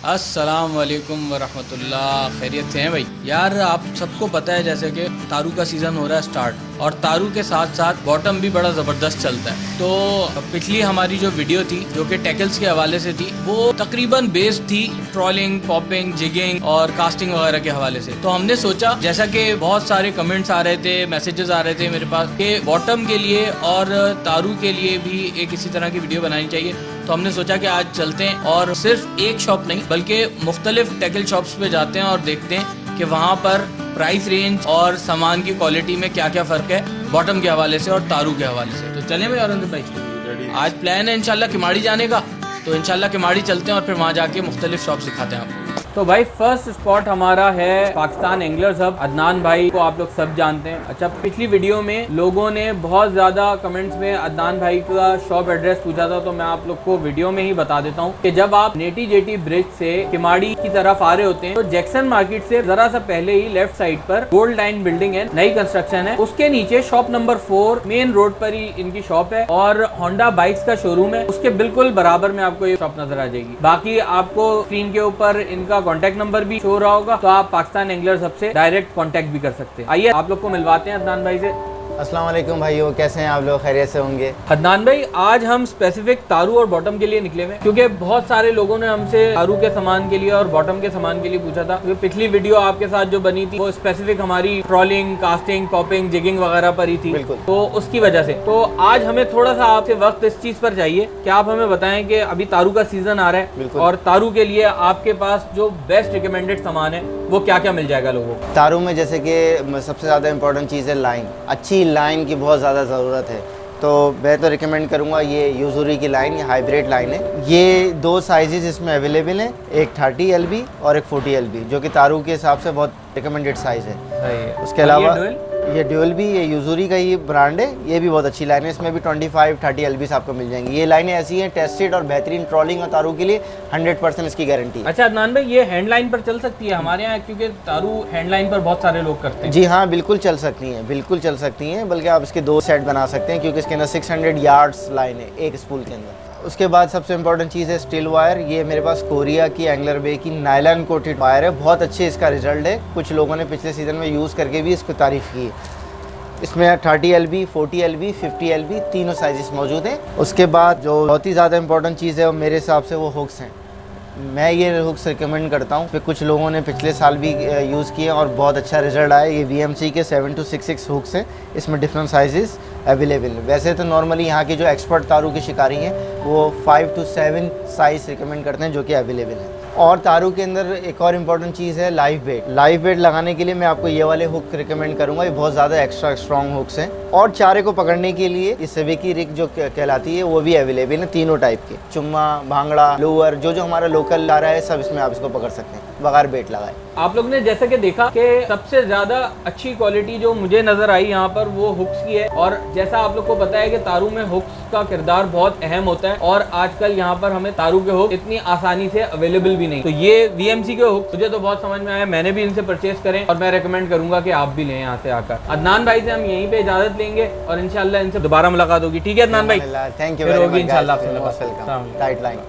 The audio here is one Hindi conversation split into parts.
अस्सलाम वालेकुम वरहमतुल्लाह। खैरियत से हैं भाई? यार आप सबको पता है जैसे कि तारू का सीज़न हो रहा है स्टार्ट, और तारू के साथ साथ बॉटम भी बड़ा ज़बरदस्त चलता है। तो पिछली हमारी जो वीडियो थी जो कि टैकल्स के हवाले से थी, वो तकरीबन बेस्ड थी ट्रॉलिंग, पॉपिंग, जिगिंग और कास्टिंग वगैरह के हवाले से। तो हमने सोचा, जैसा कि बहुत सारे कमेंट्स आ रहे थे, मैसेजेस आ रहे थे मेरे पास कि बॉटम के लिए और तारू के लिए भी एक इसी तरह की वीडियो बनानी चाहिए। तो हमने सोचा कि आज चलते हैं और सिर्फ एक शॉप नहीं बल्कि मुख्तलिफ टैकल शॉप्स पे जाते हैं और देखते हैं कि वहाँ पर प्राइस रेंज और सामान की क्वालिटी में क्या क्या फ़र्क है बॉटम के हवाले से और तारू के हवाले से। तो चलें भाई औरंगज़ेब भाई, आज प्लान है इंशाल्लाह किमाड़ी जाने का। तो इंशाल्लाह किमाड़ी चलते हैं और फिर वहाँ जाके मुख्तलिफ शॉप दिखाते हैं आपको। तो भाई फर्स्ट स्पॉट हमारा है पाकिस्तान एंगलर्स हब। अदनान भाई को आप लोग सब जानते हैं। अच्छा, पिछली वीडियो में लोगों ने बहुत ज़्यादा कमेंट्स में अदनान भाई का शॉप एड्रेस पूछा था, तो मैं आप लोग को वीडियो में ही बता देता हूँ कि जब आप नेटी जेटी ब्रिज से किमाड़ी की तरफ आ रहे होते हैं तो जैक्सन मार्केट से जरा सा पहले ही लेफ्ट साइड पर गोल्ड लाइन बिल्डिंग है, नई कंस्ट्रक्शन है, उसके नीचे शॉप नंबर 4 मेन रोड पर ही इनकी शॉप है और होंडा बाइक्स का शोरूम है। उसके बिल्कुल बराबर में आपको ये शॉप नजर आ जाएगी। बाकी आपको स्क्रीन के ऊपर इनका कॉन्टेक्ट नंबर भी शो रहा होगा, तो आप पाकिस्तान एंगलर्स हब से डायरेक्ट कॉन्टेक्ट भी कर सकते हैं। आइए आप लोग को मिलवाते हैं अदनान भाई से। अस्सलाम वालेकुम भाइयों, कैसे हैं आप लोग? खैरियत से होंगे? अदनान भाई, आज हम स्पेसिफिक तारू और बॉटम के लिए निकले हुए, क्योंकि बहुत सारे लोगों ने हमसे तारू के सामान के लिए और बॉटम के सामान के लिए पूछा था। क्योंकि पिछली वीडियो आपके साथ जो बनी थी वो स्पेसिफिक हमारी ट्रॉलिंग, कास्टिंग, पॉपिंग, जिगिंग वगैरह पर ही थी, तो उसकी वजह से। तो आज हमें थोड़ा सा आपसे वक्त इस चीज पर चाहिए कि आप हमें बताएं कि अभी तारू का सीजन आ रहा है और तारू के लिए आपके पास जो बेस्ट रिकमेंडेड सामान है वो क्या क्या मिल जाएगा लोगों को। तारू में जैसे कि सबसे ज़्यादा इंपॉर्टेंट चीज़ है लाइन। अच्छी लाइन की बहुत ज़्यादा ज़रूरत है, तो मैं तो रिकमेंड करूँगा ये यूजुरी की लाइन, ये हाइब्रिड लाइन है। ये 2 साइजेस इसमें अवेलेबल हैं, एक 30 LB और एक 40 LB, जो कि तारू के हिसाब से बहुत रिकमेंडेड साइज़ है। उसके अलावा ये ड्यूल भी, ये यूजुरी का ही ब्रांड है, ये भी बहुत अच्छी लाइन है। इसमें भी 25-30 LB आपको मिल जाएंगी। ये लाइनें ऐसी हैं टेस्टेड और बेहतरीन ट्रॉलिंग और तारू के लिए 100% इसकी गारंटी है। अच्छा अदनान भाई, ये हैंड लाइन पर चल सकती है हमारे यहाँ, क्योंकि तारू हैंड लाइन पर बहुत सारे लोग करते हैं। जी हाँ, बिल्कुल चल सकती हैं, बिल्कुल चल सकती हैं। बल्कि आप इसके 2 सेट बना सकते हैं, क्योंकि इसके अंदर 600 यार्ड्स लाइन है एक स्पूल के अंदर। उसके बाद सबसे इंपॉर्टेंट चीज़ है स्टील वायर। ये मेरे पास कोरिया की एंगलर बे की नायलॉन कोटेड वायर है, बहुत अच्छे इसका रिजल्ट है। कुछ लोगों ने पिछले सीज़न में यूज़ करके भी इसको तारीफ़ की है। इसमें 30 LB, 40 LB, 50 LB तीनों साइजेस मौजूद हैं। उसके बाद जो बहुत ही ज़्यादा इंपॉर्टेंट चीज़ है वो मेरे हिसाब से वो हुक्स हैं। मैं ये हुक्स रिकमेंड करता हूँ, फिर कुछ लोगों ने पिछले साल भी यूज़ किए और बहुत अच्छा रिजल्ट आया। ये VMC के 7-6 हुक्स हैं, इसमें डिफरेंट साइजेस अवेलेबल है। वैसे तो नॉर्मली यहाँ के जो एक्सपर्ट तारू के शिकारी हैं वो 5-7 साइज़ रिकमेंड करते हैं, जो कि अवेलेबल है। और तारू के अंदर एक और इम्पॉर्टेंट चीज़ है लाइव बेट। लाइव बेट लगाने के लिए मैं आपको ये वाले हुक रिकमेंड करूँगा, ये बहुत ज़्यादा एक्स्ट्रा स्ट्रॉन्ग हुक्स हैं। और चारे को पकड़ने के लिए इस सेबेकी रिग जो कहलाती है वो भी अवेलेबल है, तीनों टाइप के, चुम्मा, भांगड़ा, लोअर, जो हमारा लोकल आ रहा है सब इसमें आप इसको पकड़ सकते हैं बगैर बेट लगाए। आप लोग ने जैसे कि देखा कि सबसे ज्यादा अच्छी क्वालिटी जो मुझे नजर आई यहाँ पर वो हुक्स की है। और जैसा आप लोग को पता है कि तारू में हुक्स का किरदार बहुत अहम होता है, और आजकल यहाँ पर हमें तारू के हुक्स इतनी आसानी से अवेलेबल भी नहीं। तो ये VMC के हुक्स मुझे तो बहुत समझ में आया, मैंने भी इनसे परचेज करें और मैं रेकमेंड करूंगा कि आप भी लें यहाँ से आकर। अदनान भाई से हम यहीं पे इजाजत लेंगे और इंशाल्लाह इनसे दोबारा मुलाकात होगी। ठीक है अदनान भाई? थैंक यू वेरी मच इंशाल्लाह। Tight line.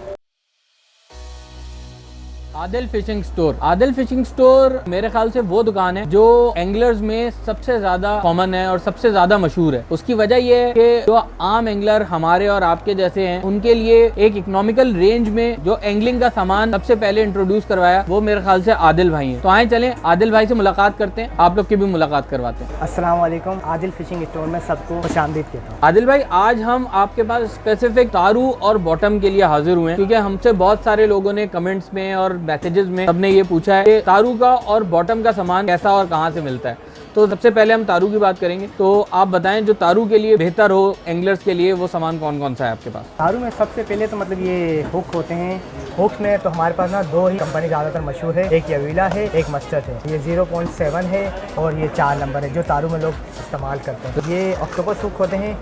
Adil fishing store. Adil fishing store मेरे ख्याल से वो दुकान है जो एंगलर्स में सबसे ज्यादा कॉमन है और सबसे ज्यादा मशहूर है। उसकी वजह ये है कि जो आम एंगलर हमारे और आपके जैसे हैं उनके लिए एक इकोनॉमिकल रेंज में जो एंगलिंग का सामान सबसे पहले इंट्रोड्यूस करवाया वो मेरे ख्याल से आदिल भाई हैं। तो आए चलें आदिल भाई से मुलाकात करते हैं, आप लोग की भी मुलाकात करवाते हैं। अस्सलाम वालेकुम। आदिल फिशिंग स्टोर में सबको खुशामदीद कहता हूँ। आदिल भाई, आज हम आपके पास स्पेसिफिक तारू और बॉटम के लिए हाजिर हुए हैं, क्योंकि हमसे बहुत सारे लोगों ने कमेंट्स में और मैसेजेस में सबने ये पूछा है कि तारू का और बॉटम का सामान कैसा और कहाँ से मिलता है। तो सबसे पहले हम तारू की बात करेंगे, तो आप बताएं जो तारू के लिए बेहतर हो एंगलर्स के लिए वो सामान कौन कौन सा है आपके पास? तारू में सबसे पहले तो मतलब ये हुक होते हैं। हुक्स में तो हमारे पास ना 2 ही कंपनी ज़्यादातर मशहूर है, एक यवीला है, एक मस्टर्ड है। ये 0.7 है और ये 4 नंबर है जो तारू में लोग इस्तेमाल करते हैं। तो ये ऑक्टोपस हुक होते हैं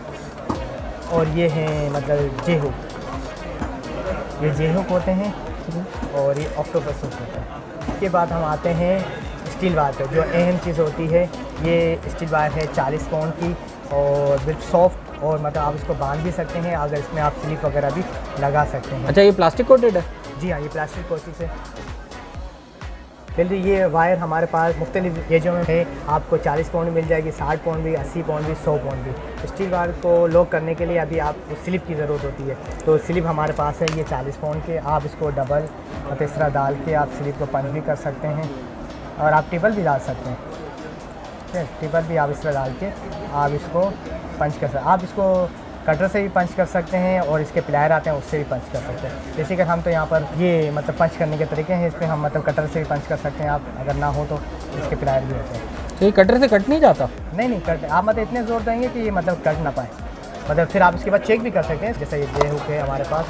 और ये हैं मतलब जे हुक, ये जे हुक होते हैं और ये ऑक्टोपस हुक होता है। इसके बाद हम आते हैं स्टील वायर पे, जो अहम चीज़ होती है। ये स्टील वायर है 40 पाउंड की और बिल्कुल सॉफ्ट, और मतलब आप इसको बांध भी सकते हैं, अगर इसमें आप स्लिप वगैरह भी लगा सकते हैं। अच्छा, ये प्लास्टिक कोटेड है? जी हाँ, ये प्लास्टिक कोशिश है। फिर ये वायर हमारे पास मुख्तलिफ गेजों में है, आपको 40 पाउंड मिल जाएगी, 60 पाउंड भी, 80 पाउंड भी, 100 पाउंड भी। स्टील वायर को लॉक करने के लिए अभी आपको स्लिप की ज़रूरत होती है, तो स्लिप हमारे पास है ये 40 पाउंड के। आप इसको डबल और तीसरा डाल के आप स्लिप को पंच भी कर सकते हैं और आप टिपल भी डाल सकते हैं। ठीक है, टिपल भी आप इस तरह डाल के आप इसको पंच कर सकते हैं। आप इसको कटर से भी पंच कर सकते हैं और इसके प्लायर आते हैं उससे भी पंच कर सकते हैं। जैसे कि हम तो यहाँ पर ये मतलब पंच करने के तरीके हैं, इस पर हम मतलब कटर से भी पंच कर सकते हैं। आप अगर ना हो तो इसके प्लायर भी होते हैं। तो ये कटर से कट नहीं जाता? नहीं कट, आप मतलब इतने ज़ोर देंगे कि ये मतलब कट ना पाए। मतलब फिर आप इसके बाद चेक भी कर सकते हैं, जैसे ये हुक है हमारे पास,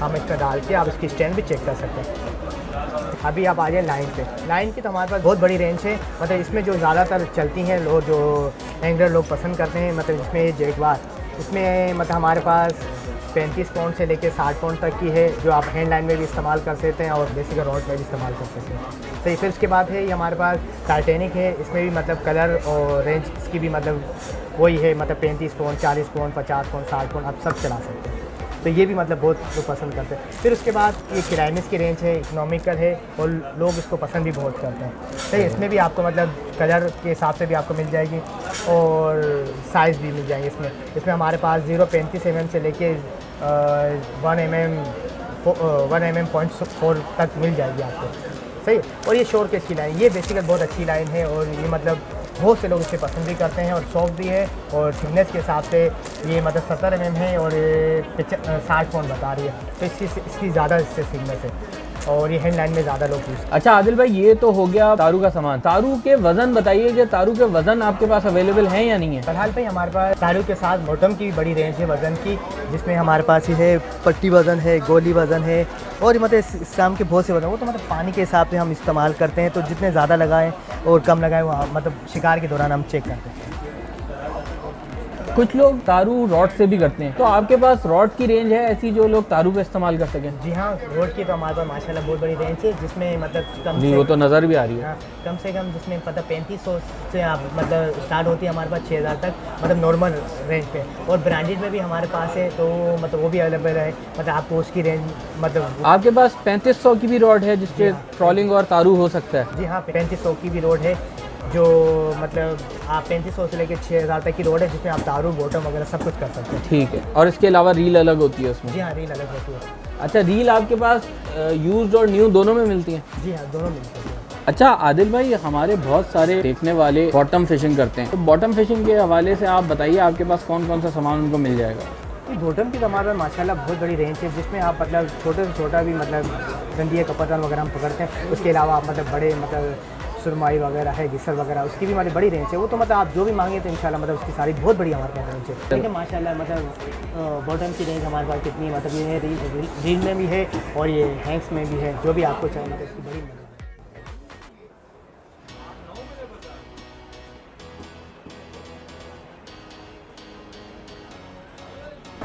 हम इस पर डाल के आप इसकी स्टैंड भी चेक कर सकते हैं। अभी आप आ जाए लाइन पे। लाइन की तो हमारे पास बहुत बड़ी रेंज है, मतलब इसमें जो ज़्यादातर चलती हैं लोग, जो एंगलर लोग पसंद करते हैं, मतलब इसमें जैगवार, इसमें मतलब हमारे पास 35 पाउंड से लेकर 60 पाउंड तक की है, जो आप हैंड लाइन में भी इस्तेमाल कर सकते हैं और बेसिक रॉड में भी इस्तेमाल कर सकते हैं। तो फिर उसके बाद है ये हमारे पास टाइटैनिक है, इसमें भी मतलब कलर और रेंज इसकी भी मतलब वही है, मतलब 35 पाउंड, 40 पाउंड, 50 पाउंड, 60 पाउंड आप सब चला सकते हैं। तो ये भी मतलब बहुत लोग पसंद करते हैं। फिर उसके बाद ये किराइमिस की रेंज है, इकोनॉमिकल है और लोग इसको पसंद भी बहुत करते हैं। तो इसमें भी आपको मतलब कलर के हिसाब से भी आपको मिल जाएगी और साइज़ भी मिल जाएंगे। इसमें हमारे पास 0.35 mm से लेके 1 mm 0.4 तक मिल जाएगी आपको। सही। और ये शोर केस की लाइन, ये बेसिकली बहुत अच्छी लाइन है और ये मतलब बहुत से लोग इसे पसंद भी करते हैं और सॉफ्ट भी है और थिकनेस के हिसाब से ये मतलब 70 mm है और 60 पाउंड बता रही है, तो इसकी ज़्यादा इससे थिकनेस है और ये हैंड लाइन में ज़्यादा लोग यूज़। अच्छा आदिल भाई, ये तो हो गया तारू का सामान। तारू के वज़न बताइए कि तारू के वज़न आपके पास अवेलेबल हैं या नहीं है? फिलहाल भाई हमारे पास तारू के साथ बॉटम की भी बड़ी रेंज है वज़न की, जिसमें हमारे पास ये है पट्टी वज़न है, गोली वज़न है और मतलब इस काम के बहुत से वज़न, वो तो मतलब पानी के हिसाब से हम इस्तेमाल करते हैं, तो जितने ज़्यादा लगाएं और कम लगाएं वहाँ मतलब शिकार के दौरान हम चेक करते हैं। कुछ लोग तारू रॉड से भी करते हैं, तो आपके पास रॉड की रेंज है ऐसी जो लोग तारू पे इस्तेमाल कर सकें? जी हाँ, रॉड की तो हमारे पास माशाल्लाह बहुत बड़ी रेंज है, जिसमें मतलब कम जी से वो तो नज़र भी आ रही है। हाँ, कम से कम जिसमें मतलब 3500 से आप मतलब स्टार्ट होती है हमारे पास 6000 तक, मतलब नॉर्मल रेंज पे। और ब्रांडेड में भी हमारे पास है, तो मतलब वो भी अवेलेबल है, मतलब आपको उसकी रेंज मतलब। आपके पास 3500 की भी रॉड है जिसपे ट्रॉलिंग और तारू हो सकता है? जी हाँ, 3500 की भी रोड है, जो मतलब आप 3500 से लेकर 6000 तक की रोड है, जिसमें आप तारू बॉटम वगैरह सब कुछ कर सकते हैं। ठीक है। और इसके अलावा रील अलग होती है उसमें? जी हाँ, रील अलग होती है। अच्छा, रील आपके पास यूज्ड और न्यू दोनों में मिलती हैं? जी हाँ, दोनों मिलते हैं। अच्छा आदिल भाई, हमारे बहुत सारे देखने वाले बॉटम फिशिंग करते हैं, तो बॉटम फिशिंग के हवाले से आप बताइए आपके पास कौन कौन सा सामान उनको मिल जाएगा? बॉटम की तो हमारे पास माशाल्लाह बहुत बड़ी रेंज है, जिसमें आप मतलब छोटे से छोटा भी मतलब डंडिया कपड़न वगैरह हम पकड़ते हैं। उसके अलावा आप मतलब बड़े मतलब सुरमाई वगैरह है, गिसर वगैरह, उसकी भी मतलब बड़ी रेंज है। वो तो मतलब आप जो भी मांगे तो इंशाल्लाह मतलब उसकी सारी बहुत बड़ी हमारे पास रेंज है। ठीक है, माशाल्लाह मतलब बॉटम की रेंज हमारे पास कितनी है, मतलब ये रील में भी है और ये हैंग्स में भी है, जो भी आपको चाहिए मतलब उसकी बड़ी मतलब।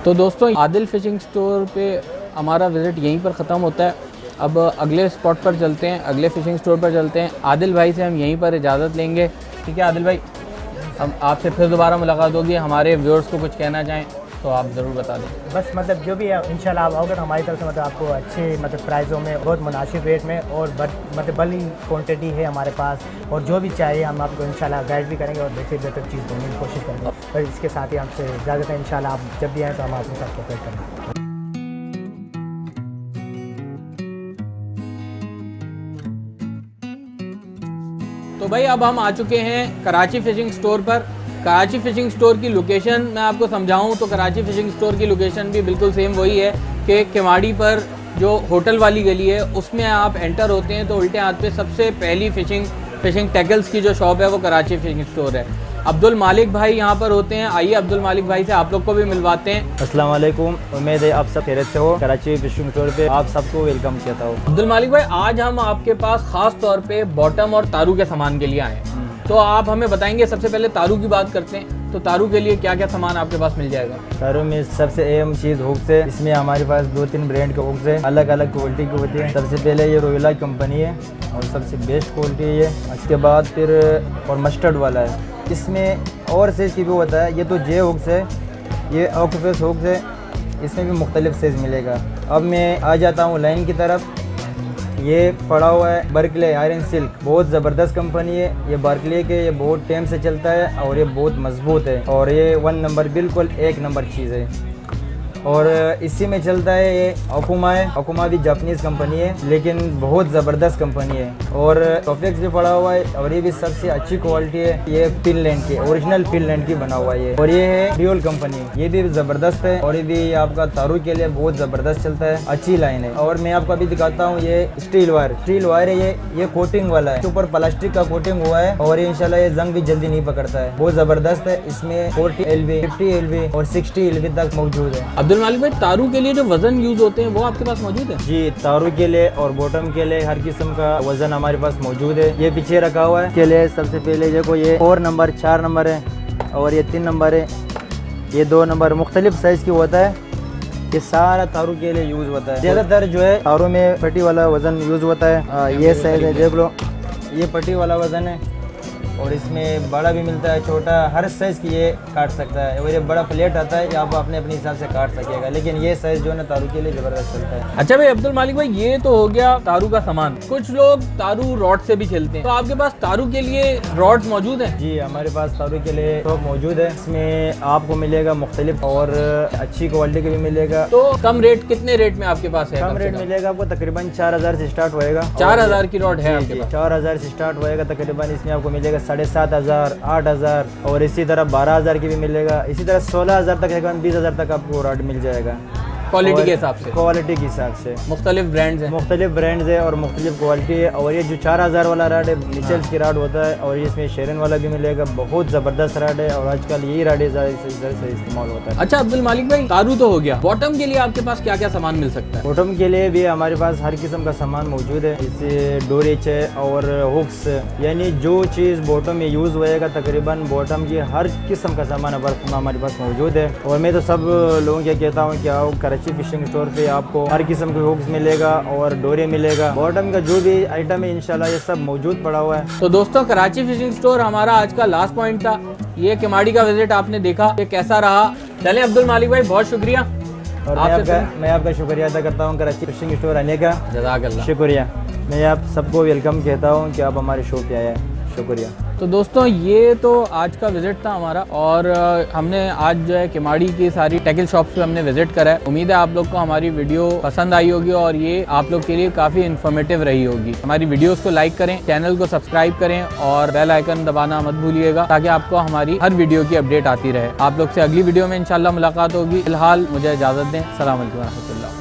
तो दोस्तों, आदिल फिशिंग स्टोर पे हमारा विज़िट यहीं पर ख़त्म होता है। अब अगले स्पॉट पर चलते हैं, अगले फ़िशिंग स्टोर पर चलते हैं। आदिल भाई से हम यहीं पर इजाज़त लेंगे। ठीक है आदिल भाई, हम आपसे फिर दोबारा मुलाकात होगी। हमारे व्यूअर्स को कुछ कहना चाहें तो आप ज़रूर बता दें। बस मतलब जो भी है इंशाल्लाह आप आओगे तो हमारी तरफ से मतलब आपको अच्छे मतलब प्राइसों में, बहुत मुनासिब रेट में और मतलब बड़ी क्वांटिटी है हमारे पास, और जो भी चाहिए हम आपको इंशाल्लाह गाइड भी करेंगे और बेहतर चीज़ देने की कोशिश करेंगे। और इसके साथ ही हमसे इजाज़त है, इंशाल्लाह आप जब भी आएँ तो हम आपके साथ कोऑपरेट करेंगे। तो भाई अब हम आ चुके हैं कराची फ़िशिंग स्टोर पर। कराची फ़िशिंग स्टोर की लोकेशन मैं आपको समझाऊं तो कराची फ़िशिंग स्टोर की लोकेशन भी बिल्कुल सेम वही है कि केवाड़ी पर जो होटल वाली गली है उसमें आप एंटर होते हैं तो उल्टे हाथ पे सबसे पहली फ़िशिंग टैकल्स की जो शॉप है वो कराची फ़िशिंग स्टोर है। अब्दुल मालिक भाई यहाँ पर होते हैं। आइए अब्दुल मालिक भाई से आप लोग को भी मिलवाते हैं। अस्सलाम वालेकुम, उम्मीद है आप सब खैरियत से हो। कराची फिशिंग स्टोर पे आप सबको वेलकम कहता हूँ। अब्दुल मालिक भाई, आज हम आपके पास खास तौर पे बॉटम और तारू के सामान के लिए आए हैं, तो आप हमें बताएंगे। सबसे पहले तारू की बात करते हैं, तो तारू के लिए क्या क्या सामान आपके पास मिल जाएगा? तारू में सबसे अहम चीज़ हुक्स है। इसमें हमारे पास 2-3 ब्रांड के हुक्स है, अलग अलग क्वालिटी की होती है। सबसे पहले ये रोयला कंपनी है और सबसे बेस्ट क्वालिटी है। इसके बाद फिर और मस्टर्ड वाला है। इसमें और साइज़ की भी होता है। ये तो जे हुक्स है, ये ऑक्टोपस हुक्स है, इसमें भी मुख्तलिफ साइज़ मिलेगा। अब मैं आ जाता हूँ लाइन की तरफ। ये पड़ा हुआ है बर्कले आयरन सिल्क, बहुत ज़बरदस्त कंपनी है ये बर्कले के। ये बहुत टाइम से चलता है और ये बहुत मजबूत है और ये 1 नंबर बिल्कुल 1 नंबर चीज़ है। और इसी में चलता है ये अकुमा है। अकुमा भी जापानीज़ कंपनी है लेकिन बहुत ज़बरदस्त कंपनी है। और टॉफेक्स भी पड़ा हुआ है और ये भी सबसे अच्छी क्वालिटी है। ये फिनलैंड की ओरिजिनल फिनलैंड की बना हुआ है ये। और ये है ड्यूल कंपनी, ये भी ज़बरदस्त है और ये भी आपका तारू के लिए बहुत ज़बरदस्त चलता है, अच्छी लाइन है। और मैं आपको अभी दिखाता हूँ ये स्टील वायर है। ये कोटिंग वाला है, ऊपर प्लास्टिक का कोटिंग हुआ है और इंशाल्लाह ये जंग भी जल्दी नहीं पकड़ता है, बहुत ज़बरदस्त है। इसमें 40 LB, 50 LB और 60 LB तक मौजूद है। अब्दुल मालिक भाई, तारू के लिए जो वजन यूज होते हैं वो आपके पास मौजूद है? जी, तारू के लिए और बॉटम के लिए हर किस्म का वजन हमारे पास मौजूद है। ये पीछे रखा हुआ है। के लिए सबसे पहले देखो ये 4 नंबर 4 नंबर है और ये 3 नंबर है, ये 2 नंबर मुख्तलिफ साइज़ की होता है। ये सारा तारू के लिए यूज़ होता है। ज़्यादातर जो है तारू में पट्टी वाला वज़न यूज़ होता है। ये साइज़ है, देख लो, ये पट्टी वाला वज़न है और इसमें बड़ा भी मिलता है, छोटा, हर साइज़ की ये काट सकता है। और ये बड़ा प्लेट आता है, ये आप अपने हिसाब से काट सकेगा, लेकिन ये साइज़ जो है ना तारू के लिए ज़बरदस्त चलता है। अच्छा भाई अब्दुल मालिक भाई, ये तो हो गया तारू का सामान। कुछ लोग तारू रॉड से भी खेलते हैं, तो आपके पास तारू के लिए रॉड मौजूद है? जी, हमारे पास तारू के लिए टॉप मौजूद है। इसमें आपको मिलेगा मुख्तलिफ और अच्छी क्वालिटी के भी मिलेगा। तो कम रेट, कितने रेट में आपके पास है? कम रेट मिलेगा आपको, तकरीबन 4000 से स्टार्ट होएगा। 4000 की रॉड है आपके जी, पास? 4000 से स्टार्ट होएगा तकरीबन। इसमें आपको मिलेगा 7500, 8000 और इसी तरह 12000 की भी मिलेगा। इसी तरह 16000 तक, तकरीबन 20000 तक आपको रॉड मिल जाएगा क्वालिटी के हिसाब से? क्वालिटी के हिसाब से मुख्तलिफ ब्रांड्स हैं? मुख्तलिफ ब्रांड्स है और मुख्तलिफ क्वालिटी है। और ये जो 4000 वाला राड है मिचेल्स की राड होता है और इसमें शेरन वाला भी मिलेगा, बहुत ज़बरदस्त राड है और आजकल यही राड से इस्तेमाल होता है। अच्छा अब्दुल मालिक भाई, तारू तो हो गया, बॉटम के लिए आपके पास क्या क्या सामान मिल सकता है? बॉटम के लिए भी हमारे पास हर किस्म का सामान मौजूद है, जैसे डोरिच है और हुक्स, यानी जो चीज़ बॉटम में यूज़ होएगा तकरीबन बॉटम की हर किस्म का सामान हमारे पास मौजूद है। और मैं तो सब लोगों को कहता हूँ कि आओ कराची फिशिंग स्टोर पे आपको हर किस्म के हुक्स मिलेगा और डोरे मिलेगा। बॉटम का जो भी आइटम है इंशाल्लाह ये सब मौजूद पड़ा हुआ है। तो दोस्तों, कराची फिशिंग स्टोर हमारा आज का लास्ट पॉइंट था। ये किमाड़ी का विजिट आपने देखा, ये कैसा रहा? चलें अब्दुल मालिक भाई, बहुत शुक्रिया। और मैं आपका शुक्रिया अदा करता हूँ कराची फिशिंग स्टोर आने का। जज़ाकल्लाह। शुक्रिया। मैं आप सबको वेलकम कहता हूँ कि आप हमारे शो पे आए हैं, शुक्रिया। तो दोस्तों, ये तो आज का विज़िट था हमारा और हमने आज जो है किमाड़ी की सारी टेकल शॉप्स पे हमने विज़िट करा है। उम्मीद है आप लोग को हमारी वीडियो पसंद आई होगी और ये आप लोग के लिए काफ़ी इन्फॉर्मेटिव रही होगी। हमारी वीडियोस को लाइक करें, चैनल को सब्सक्राइब करें और बेल आइकन दबाना मत भूलिएगा ताकि आपको हमारी हर वीडियो की अपडेट आती रहे। आप लोग से अगली वीडियो में इंशाल्लाह मुलाकात होगी। फिलहाल मुझे इजाज़त दें। अस्सलाम वालेकुम व रहमतुल्लाह।